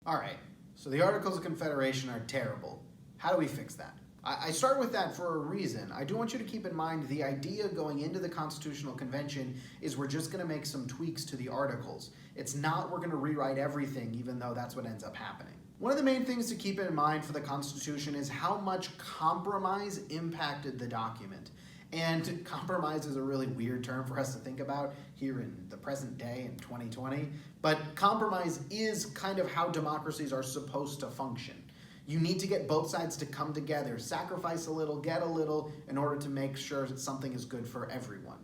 All right, so the Articles of Confederation are terrible. How do we fix that? I start with that for a reason. I do want you to keep in mind the idea going into the Constitutional Convention is we're just going to make some tweaks to the Articles. It's not we're going to rewrite everything, even though that's what ends up happening. One of the main things to keep in mind for the Constitution is how much compromise impacted the document. And compromise is a really weird term for us to think about here in the present day in 2020, but compromise is kind of how democracies are supposed to function. You need to get both sides to come together, sacrifice a little, get a little, in order to make sure that something is good for everyone.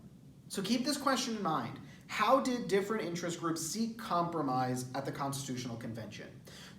So keep this question in mind. How did different interest groups seek compromise at the Constitutional Convention?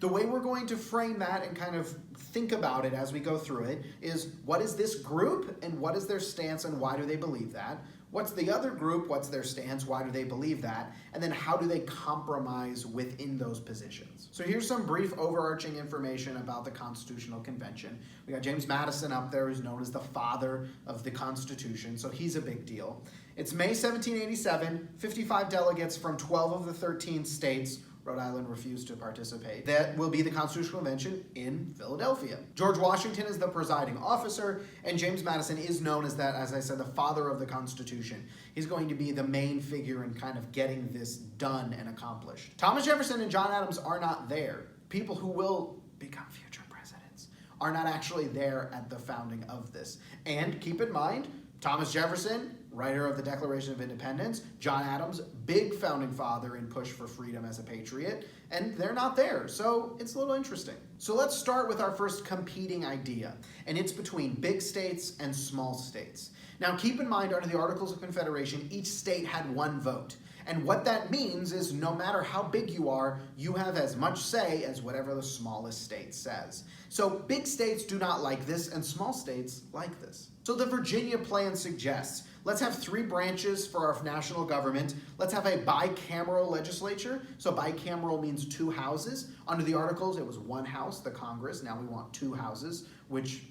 The way we're going to frame that and kind of think about it as we go through it is, what is this group and what is their stance and why do they believe that? What's the other group, what's their stance, why do they believe that? And then how do they compromise within those positions? So here's some brief overarching information about the Constitutional Convention. We got James Madison up there, who's known as the father of the Constitution, so he's a big deal. It's May 1787, 55 delegates from 12 of the 13 states. Rhode Island refused to participate. That will be the Constitutional Convention in Philadelphia. George Washington is the presiding officer, and James Madison is known as that, as I said, the father of the Constitution. He's going to be the main figure in kind of getting this done and accomplished. Thomas Jefferson and John Adams are not there. People who will become future presidents are not actually there at the founding of this. And keep in mind, Thomas Jefferson, writer of the Declaration of Independence, John Adams, big founding father in push for freedom as a patriot, and they're not there, so it's a little interesting. So let's start with our first competing idea, and it's between big states and small states. Now keep in mind, under the Articles of Confederation, each state had one vote. And what that means is no matter how big you are, you have as much say as whatever the smallest state says. So big states do not like this, and small states like this. So the Virginia plan suggests, let's have 3 branches for our national government. Let's have a bicameral legislature. So bicameral means 2 houses. Under the Articles, it was 1 house, the Congress. Now we want 2 houses, which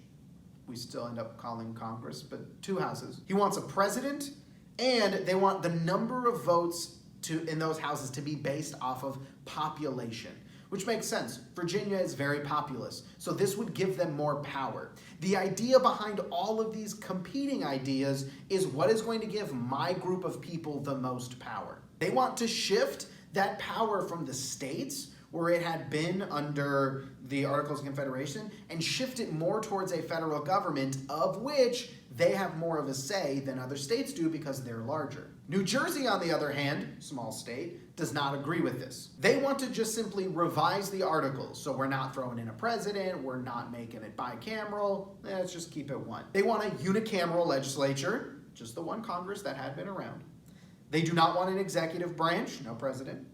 we still end up calling Congress, but 2 houses. He wants a president, and they want the number of votes in those houses to be based off of population, which makes sense. Virginia is very populous, so this would give them more power. The idea behind all of these competing ideas is what is going to give my group of people the most power. They want to shift that power from the states, where it had been under the Articles of Confederation, and shift it more towards a federal government, of which they have more of a say than other states do because they're larger. New Jersey, on the other hand, small state, does not agree with this. They want to just simply revise the Articles, so we're not throwing in a president, we're not making it bicameral, let's just keep it 1. They want a unicameral legislature, just the 1 Congress that had been around. They do not want an executive branch, no president.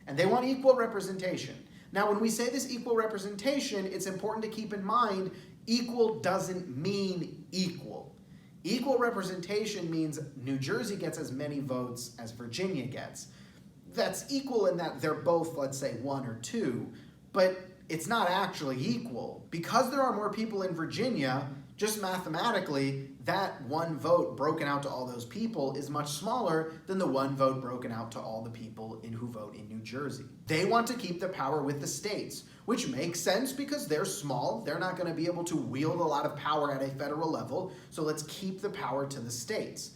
And they want equal representation. Now, when we say this equal representation, it's important to keep in mind, equal doesn't mean equal. Equal representation means New Jersey gets as many votes as Virginia gets. That's equal in that they're both, let's say, 1 or 2, but it's not actually equal. Because there are more people in Virginia, just mathematically, that 1 vote broken out to all those people is much smaller than the 1 vote broken out to all the people who vote in New Jersey. They want to keep the power with the states, which makes sense because they're small. They're not going to be able to wield a lot of power at a federal level, so let's keep the power to the states.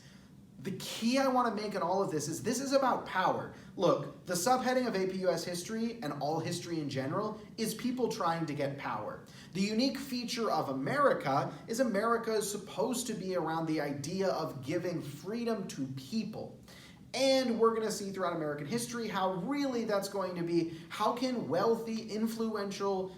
The key I want to make in all of this is about power. Look, the subheading of AP US history and all history in general is people trying to get power. The unique feature of America is supposed to be around the idea of giving freedom to people. And we're going to see throughout American history how really that's going to be, how can wealthy, influential,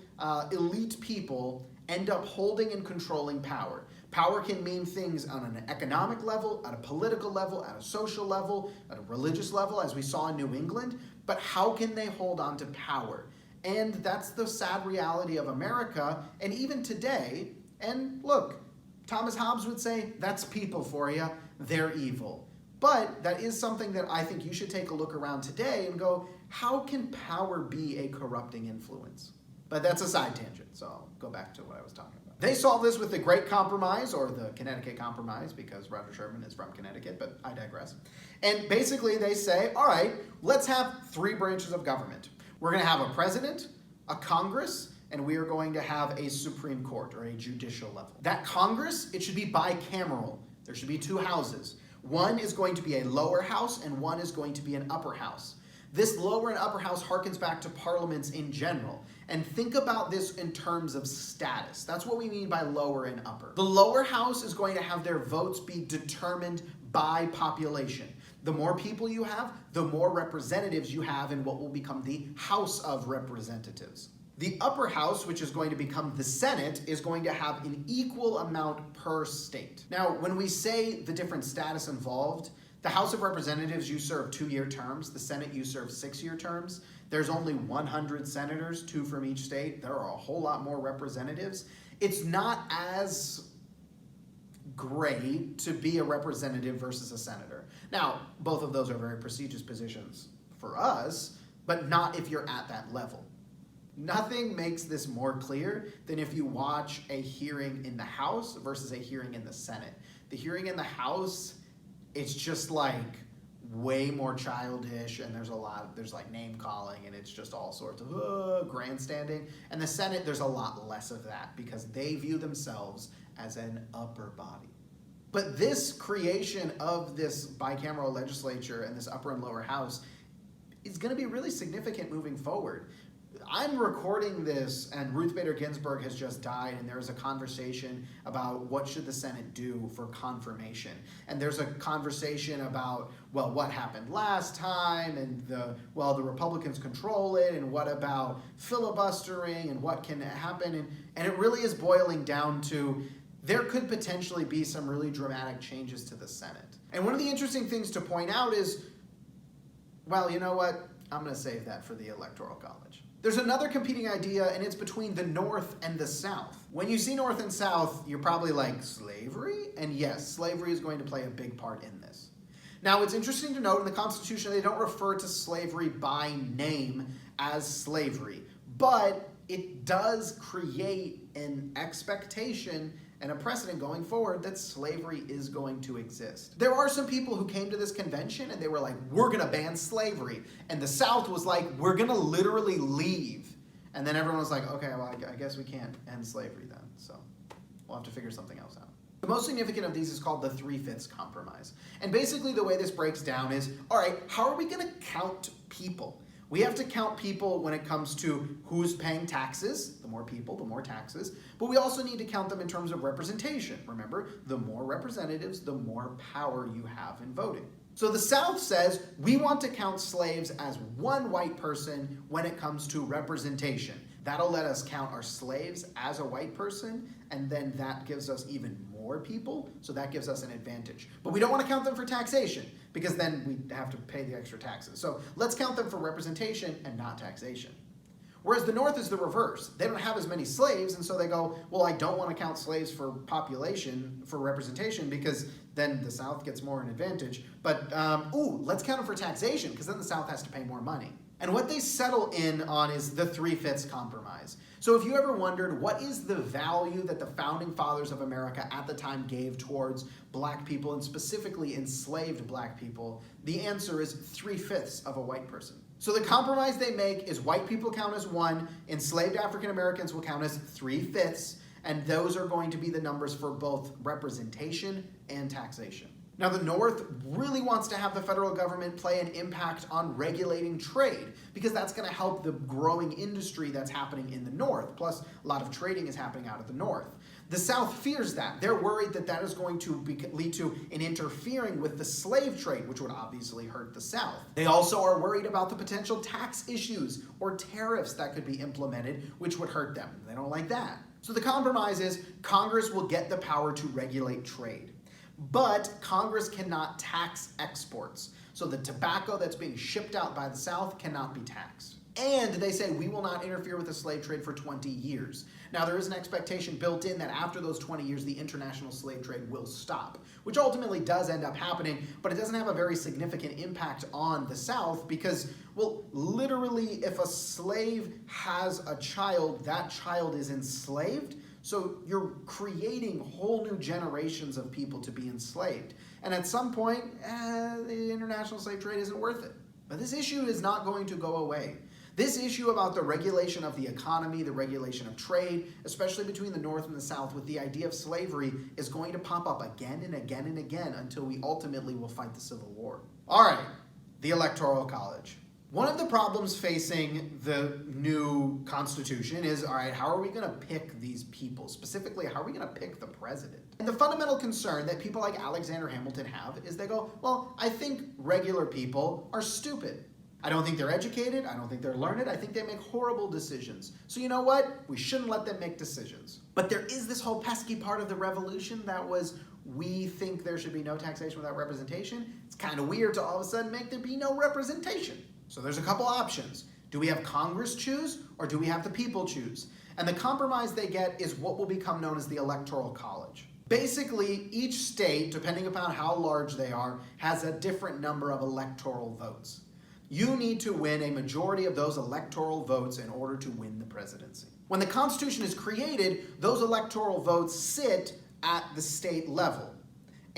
elite people end up holding and controlling power? Power can mean things on an economic level, at a political level, at a social level, at a religious level, as we saw in New England, but how can they hold on to power? And that's the sad reality of America, and even today, and look, Thomas Hobbes would say, that's people for you, they're evil. But that is something that I think you should take a look around today and go, how can power be a corrupting influence? But that's a side tangent, so I'll go back to what I was talking about. They solved this with the Great Compromise, or the Connecticut Compromise, because Roger Sherman is from Connecticut, but I digress. And basically they say, all right, let's have 3 branches of government. We're going to have a president, a Congress, and we are going to have a Supreme Court, or a judicial level. That Congress, it should be bicameral. There should be two houses. One is going to be a lower house, and one is going to be an upper house. This lower and upper house harkens back to parliaments in general. And think about this in terms of status. That's what we mean by lower and upper. The lower house is going to have their votes be determined by population. The more people you have, the more representatives you have in what will become the House of Representatives. The upper house, which is going to become the Senate, is going to have an equal amount per state. Now, when we say the different status involved, the House of Representatives, you serve 2-year terms. The Senate, you serve 6-year terms. There's only 100 senators, 2 from each state. There are a whole lot more representatives. It's not as great to be a representative versus a senator. Now, both of those are very prestigious positions for us, but not if you're at that level. Nothing makes this more clear than if you watch a hearing in the House versus a hearing in the Senate. The hearing in the House, it's just like way more childish, and there's like name calling, and it's just all sorts of grandstanding. And the Senate, there's a lot less of that because they view themselves as an upper body. But this creation of this bicameral legislature and this upper and lower house is going to be really significant moving forward. I'm recording this, and Ruth Bader Ginsburg has just died, and there is a conversation about what should the Senate do for confirmation. And there's a conversation about, well, what happened last time, and the Republicans control it, and what about filibustering, and what can happen, and it really is boiling down to there could potentially be some really dramatic changes to the Senate. And one of the interesting things to point out is, well, you know what? I'm going to save that for the Electoral College. There's another competing idea, and it's between the North and the South. When you see North and South, you're probably like, slavery? And yes, slavery is going to play a big part in this. Now, it's interesting to note in the Constitution, they don't refer to slavery by name as slavery, but it does create an expectation and a precedent going forward that slavery is going to exist. There are some people who came to this convention and they were like, we're gonna ban slavery. And the South was like, we're gonna literally leave. And then everyone was like, okay, well, I guess we can't end slavery then. So we'll have to figure something else out. The most significant of these is called the 3/5 compromise. And basically the way this breaks down is, all right, how are we gonna count people? We have to count people when it comes to who's paying taxes. The more people, the more taxes. But we also need to count them in terms of representation. Remember, the more representatives, the more power you have in voting. So the South says we want to count slaves as one white person when it comes to representation. That'll let us count our slaves as a white person, and then that gives us even more people, so that gives us an advantage. But we don't want to count them for taxation, because then we have to pay the extra taxes. So let's count them for representation and not taxation. Whereas the North is the reverse. They don't have as many slaves, and so they go, well, I don't want to count slaves for population, for representation, because then the South gets more an advantage. But, let's count them for taxation, because then the South has to pay more money. And what they settle in on is the 3/5 compromise. So if you ever wondered what is the value that the founding fathers of America at the time gave towards black people, and specifically enslaved black people, the answer is 3/5 of a white person. So the compromise they make is white people count as 1, enslaved African Americans will count as 3/5, and those are going to be the numbers for both representation and taxation. Now, the North really wants to have the federal government play an impact on regulating trade, because that's going to help the growing industry that's happening in the North. Plus, a lot of trading is happening out of the North. The South fears that. They're worried that that is going to lead to an interfering with the slave trade, which would obviously hurt the South. They also are worried about the potential tax issues or tariffs that could be implemented, which would hurt them. They don't like that. So the compromise is Congress will get the power to regulate trade. But Congress cannot tax exports. So the tobacco that's being shipped out by the South cannot be taxed. And they say we will not interfere with the slave trade for 20 years. Now, there is an expectation built in that after those 20 years, the international slave trade will stop, which ultimately does end up happening, but it doesn't have a very significant impact on the South because, well, literally, if a slave has a child, that child is enslaved. So you're creating whole new generations of people to be enslaved. And at some point, the international slave trade isn't worth it. But this issue is not going to go away. This issue about the regulation of the economy, the regulation of trade, especially between the North and the South with the idea of slavery, is going to pop up again and again and again until we ultimately will fight the Civil War. All right, the Electoral College. One of the problems facing the new Constitution is, all right, how are we going to pick these people? Specifically, how are we going to pick the president? And the fundamental concern that people like Alexander Hamilton have is they go, well, I think regular people are stupid. I don't think they're educated. I don't think they're learned. I think they make horrible decisions. So you know what? We shouldn't let them make decisions. But there is this whole pesky part of the revolution that was, we think there should be no taxation without representation. It's kind of weird to all of a sudden make there be no representation. So there's a couple options. Do we have Congress choose, or do we have the people choose? And the compromise they get is what will become known as the Electoral College. Basically, each state, depending upon how large they are, has a different number of electoral votes. You need to win a majority of those electoral votes in order to win the presidency. When the Constitution is created, those electoral votes sit at the state level.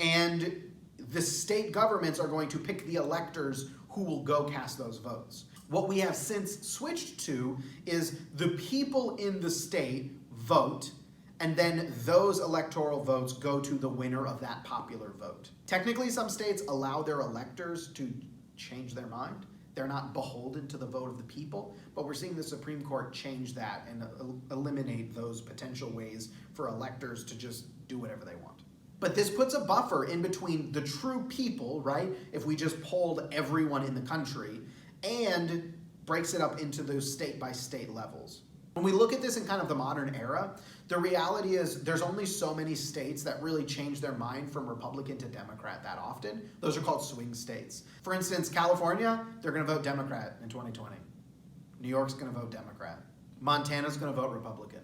And the state governments are going to pick the electors who will go cast those votes. What we have since switched to is the people in the state vote, and then those electoral votes go to the winner of that popular vote. Technically, some states allow their electors to change their mind. They're not beholden to the vote of the people, but we're seeing the Supreme Court change that and eliminate those potential ways for electors to just do whatever they want. But this puts a buffer in between the true people, right? If we just polled everyone in the country, and breaks it up into those state-by-state levels. When we look at this in kind of the modern era, the reality is there's only so many states that really change their mind from Republican to Democrat that often. Those are called swing states. For instance, California, they're going to vote Democrat in 2020. New York's going to vote Democrat. Montana's going to vote Republican.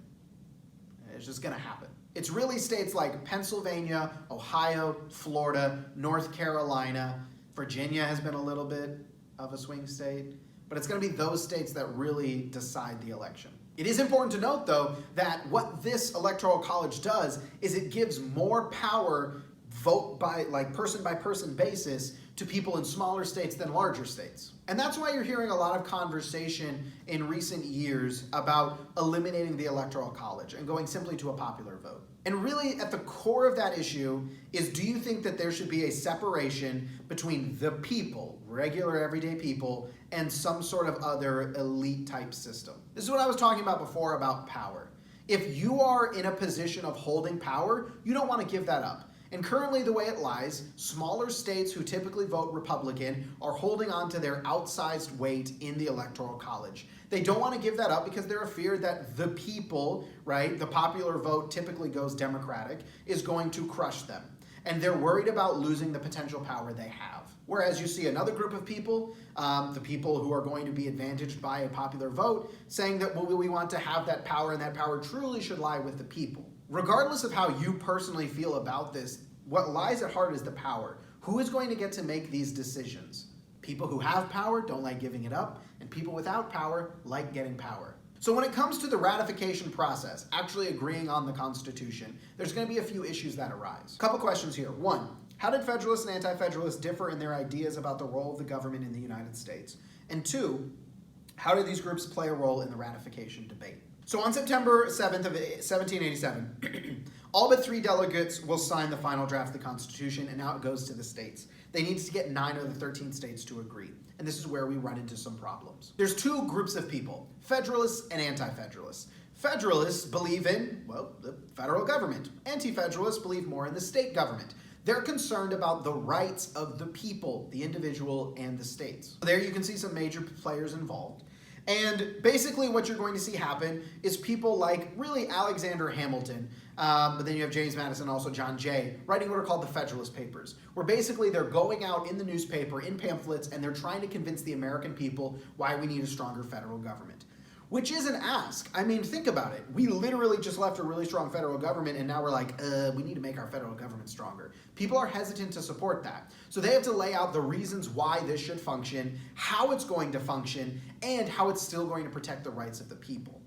It's just going to happen. It's really states like Pennsylvania, Ohio, Florida, North Carolina. Virginia has been a little bit of a swing state, but it's going to be those states that really decide the election. It is important to note, though, that what this Electoral College does is it gives more power, vote by person basis, to people in smaller states than larger states. And that's why you're hearing a lot of conversation in recent years about eliminating the Electoral College and going simply to a popular vote. And really, at the core of that issue is, do you think that there should be a separation between the people, regular everyday people, and some sort of other elite type system? This is what I was talking about before about power. If you are in a position of holding power, you don't want to give that up. And currently, the way it lies, smaller states who typically vote Republican are holding on to their outsized weight in the Electoral College. They don't want to give that up because they're afraid that the people, right, the popular vote typically goes Democratic, is going to crush them. And they're worried about losing the potential power they have. Whereas you see another group of people, the people who are going to be advantaged by a popular vote, saying that, well, we want to have that power, and that power truly should lie with the people. Regardless of how you personally feel about this, what lies at heart is the power. Who is going to get to make these decisions? People who have power don't like giving it up, and people without power like getting power. So when it comes to the ratification process, actually agreeing on the Constitution, there's going to be a few issues that arise. A couple questions here. One, how did Federalists and Anti-Federalists differ in their ideas about the role of the government in the United States? And two, how did these groups play a role in the ratification debate? So on September 7th of 1787, all but 3 delegates will sign the final draft of the Constitution, and now it goes to the states. They need to get 9 of the 13 states to agree, and this is where we run into some problems. There's 2 groups of people, Federalists and Anti-Federalists. Federalists believe in, well, the federal government. Anti-Federalists believe more in the state government. They're concerned about the rights of the people, the individual, and the states. There you can see some major players involved. And basically what you're going to see happen is people like really Alexander Hamilton, but then you have James Madison, also John Jay, writing what are called the Federalist Papers, where basically they're going out in the newspaper, in pamphlets, and they're trying to convince the American people why we need a stronger federal government. Which is an ask. I mean, think about it. We literally just left a really strong federal government, and now we're like, we need to make our federal government stronger. People are hesitant to support that. So they have to lay out the reasons why this should function, how it's going to function, and how it's still going to protect the rights of the people.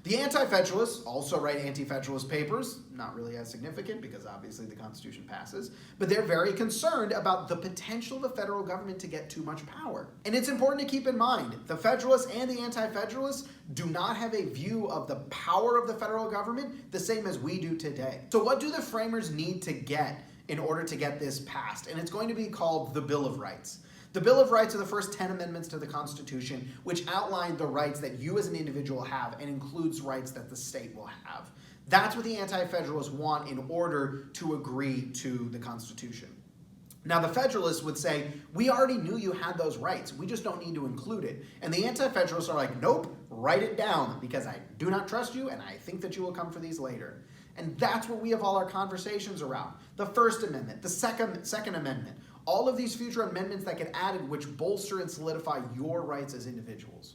The Anti-Federalists also write anti-federalist papers, not really as significant because obviously the Constitution passes, but they're very concerned about the potential of the federal government to get too much power. And it's important to keep in mind, the Federalists and the Anti-Federalists do not have a view of the power of the federal government the same as we do today. So what do the framers need to get in order to get this passed? And it's going to be called the Bill of Rights. The Bill of Rights are the first 10 amendments to the Constitution, which outline the rights that you as an individual have and includes rights that the state will have. That's what the Anti-Federalists want in order to agree to the Constitution. Now, the Federalists would say, we already knew you had those rights. We just don't need to include it. And the Anti-Federalists are like, nope, write it down because I do not trust you and I think that you will come for these later. And that's what we have all our conversations around. The First Amendment, the Second Amendment, all of these future amendments that get added which bolster and solidify your rights as individuals.